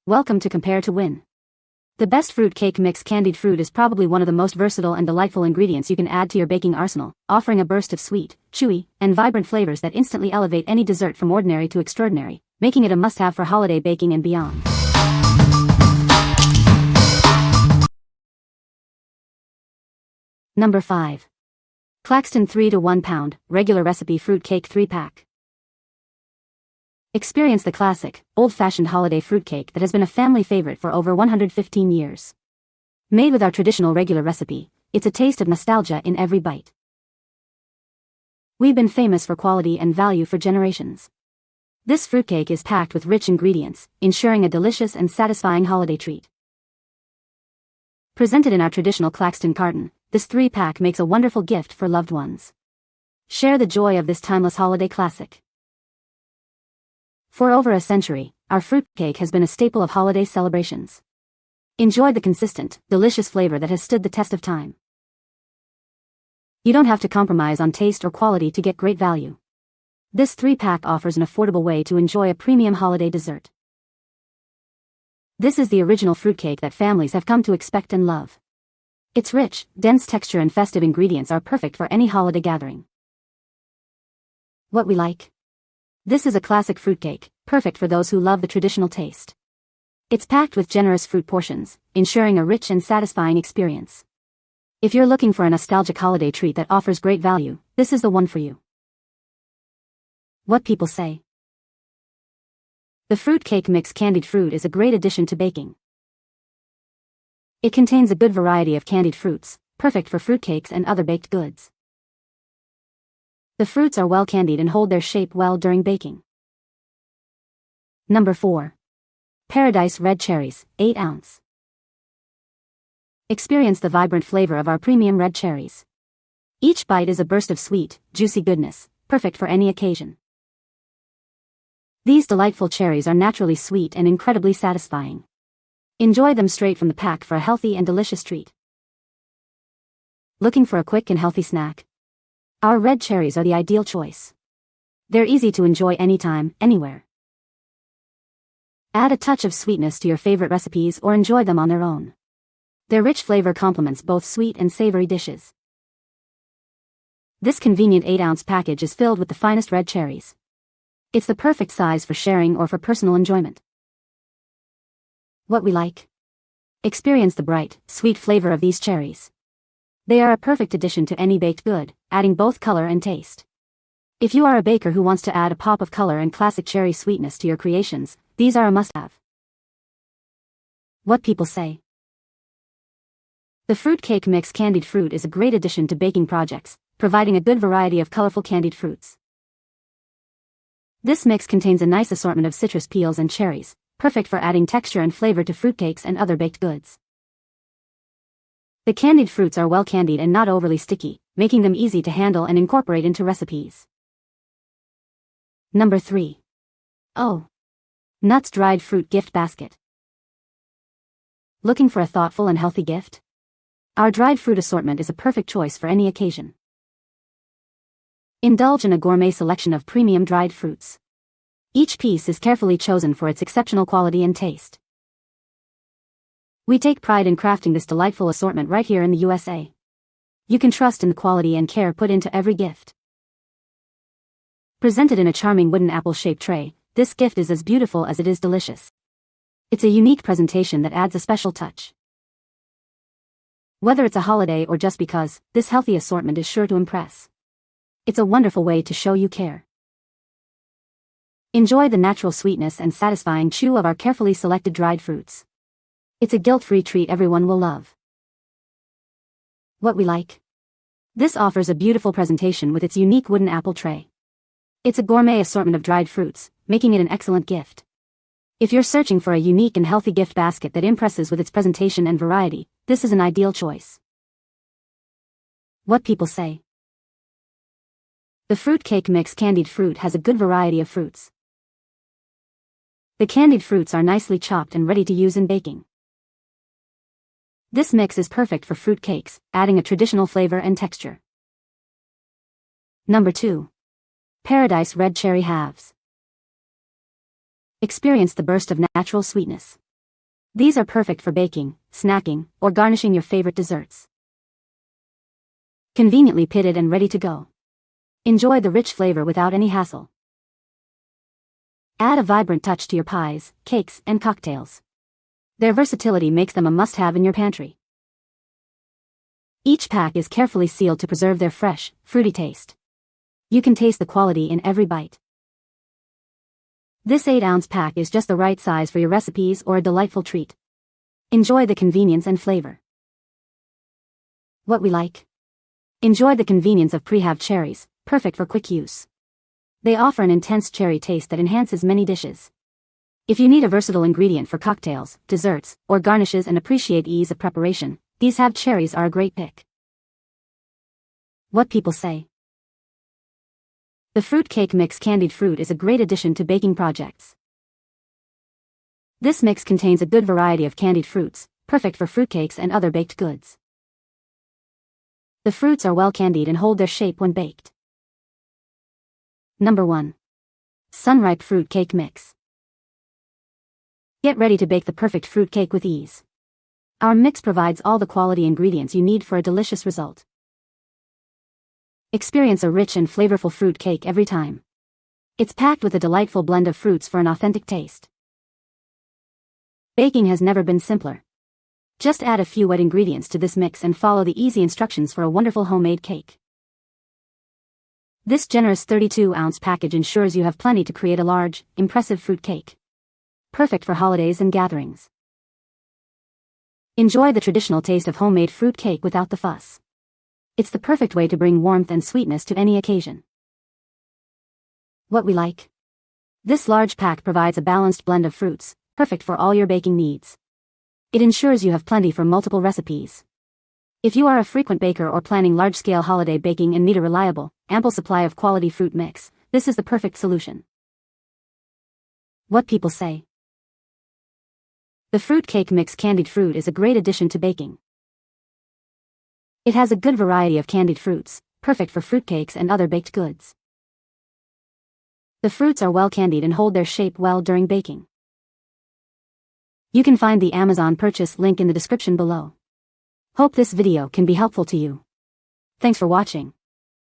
Welcome to Compare to Win. The best fruit cake mix. Candied fruit is probably one of the most versatile and delightful ingredients you can add to your baking arsenal, offering a burst of sweet, chewy, and vibrant flavors that instantly elevate any dessert from ordinary to extraordinary, making it a must-have for holiday baking and beyond. Number 5. Claxton 3 to 1 pound, regular recipe fruit cake 3-pack. Experience the classic, old-fashioned holiday fruitcake that has been a family favorite for over 115 years. Made with our traditional regular recipe, it's a taste of nostalgia in every bite. We've been famous for quality and value for generations. This fruitcake is packed with rich ingredients, ensuring a delicious and satisfying holiday treat. Presented in our traditional Claxton carton, this 3-pack makes a wonderful gift for loved ones. Share the joy of this timeless holiday classic. For over a century, our fruitcake has been a staple of holiday celebrations. Enjoy the consistent, delicious flavor that has stood the test of time. You don't have to compromise on taste or quality to get great value. This 3-pack offers an affordable way to enjoy a premium holiday dessert. This is the original fruitcake that families have come to expect and love. Its rich, dense texture and festive ingredients are perfect for any holiday gathering. What we like. This is a classic fruitcake, perfect for those who love the traditional taste. It's packed with generous fruit portions, ensuring a rich and satisfying experience. If you're looking for a nostalgic holiday treat that offers great value, this is the one for you. What people say. The fruitcake mix. Candied fruit is a great addition to baking. It contains a good variety of candied fruits, perfect for fruitcakes and other baked goods. The fruits are well candied and hold their shape well during baking. Number 4. Paradise Red Cherries, 8 ounce. Experience the vibrant flavor of our premium red cherries. Each bite is a burst of sweet, juicy goodness, perfect for any occasion. These delightful cherries are naturally sweet and incredibly satisfying. Enjoy them straight from the pack for a healthy and delicious treat. Looking for a quick and healthy snack? Our red cherries are the ideal choice. They're easy to enjoy anytime, anywhere. Add a touch of sweetness to your favorite recipes or enjoy them on their own. Their rich flavor complements both sweet and savory dishes. This convenient 8-ounce package is filled with the finest red cherries. It's the perfect size for sharing or for personal enjoyment. What we like. Experience the bright, sweet flavor of these cherries. They are a perfect addition to any baked good, adding both color and taste. If you are a baker who wants to add a pop of color and classic cherry sweetness to your creations, these are a must-have. What people say. The fruitcake mix. Candied fruit is a great addition to baking projects, providing a good variety of colorful candied fruits. This mix contains a nice assortment of citrus peels and cherries, perfect for adding texture and flavor to fruitcakes and other baked goods. The candied fruits are well candied and not overly sticky, making them easy to handle and incorporate into recipes. Number 3. Oh. Nuts dried fruit gift basket. Looking for a thoughtful and healthy gift? Our dried fruit assortment is a perfect choice for any occasion. Indulge in a gourmet selection of premium dried fruits. Each piece is carefully chosen for its exceptional quality and taste. We take pride in crafting this delightful assortment right here in the USA. You can trust in the quality and care put into every gift. Presented in a charming wooden apple-shaped tray, this gift is as beautiful as it is delicious. It's a unique presentation that adds a special touch. Whether it's a holiday or just because, this healthy assortment is sure to impress. It's a wonderful way to show you care. Enjoy the natural sweetness and satisfying chew of our carefully selected dried fruits. It's a guilt-free treat everyone will love. What we like. This offers a beautiful presentation with its unique wooden apple tray. It's a gourmet assortment of dried fruits, making it an excellent gift. If you're searching for a unique and healthy gift basket that impresses with its presentation and variety, this is an ideal choice. What people say. The fruitcake mix. Candied fruit has a good variety of fruits. The candied fruits are nicely chopped and ready to use in baking. This mix is perfect for fruit cakes, adding a traditional flavor and texture. Number 2. Paradise Red Cherry Halves. Experience the burst of natural sweetness. These are perfect for baking, snacking, or garnishing your favorite desserts. Conveniently pitted and ready to go. Enjoy the rich flavor without any hassle. Add a vibrant touch to your pies, cakes, and cocktails. Their versatility makes them a must-have in your pantry. Each pack is carefully sealed to preserve their fresh, fruity taste. You can taste the quality in every bite. This 8-ounce pack is just the right size for your recipes or a delightful treat. Enjoy the convenience and flavor. What we like. Enjoy the convenience of pre-halved cherries, perfect for quick use. They offer an intense cherry taste that enhances many dishes. If you need a versatile ingredient for cocktails, desserts, or garnishes and appreciate ease of preparation, these halved cherries are a great pick. What people say. The fruit cake mix candied fruit is a great addition to baking projects. This mix contains a good variety of candied fruits, perfect for fruitcakes and other baked goods. The fruits are well candied and hold their shape when baked. Number 1. Sunripe Fruit Cake Mix. Get ready to bake the perfect fruit cake with ease. Our mix provides all the quality ingredients you need for a delicious result. Experience a rich and flavorful fruit cake every time. It's packed with a delightful blend of fruits for an authentic taste. Baking has never been simpler. Just add a few wet ingredients to this mix and follow the easy instructions for a wonderful homemade cake. This generous 32-ounce package ensures you have plenty to create a large, impressive fruit cake. Perfect for holidays and gatherings. Enjoy the traditional taste of homemade fruit cake without the fuss. It's the perfect way to bring warmth and sweetness to any occasion. What we like. This large pack provides a balanced blend of fruits, perfect for all your baking needs. It ensures you have plenty for multiple recipes. If you are a frequent baker or planning large-scale holiday baking and need a reliable, ample supply of quality fruit mix, this is the perfect solution. What people say. The fruit cake mix candied fruit is a great addition to baking. It has a good variety of candied fruits, perfect for fruitcakes and other baked goods. The fruits are well candied and hold their shape well during baking. You can find the Amazon purchase link in the description below. Hope this video can be helpful to you. Thanks for watching.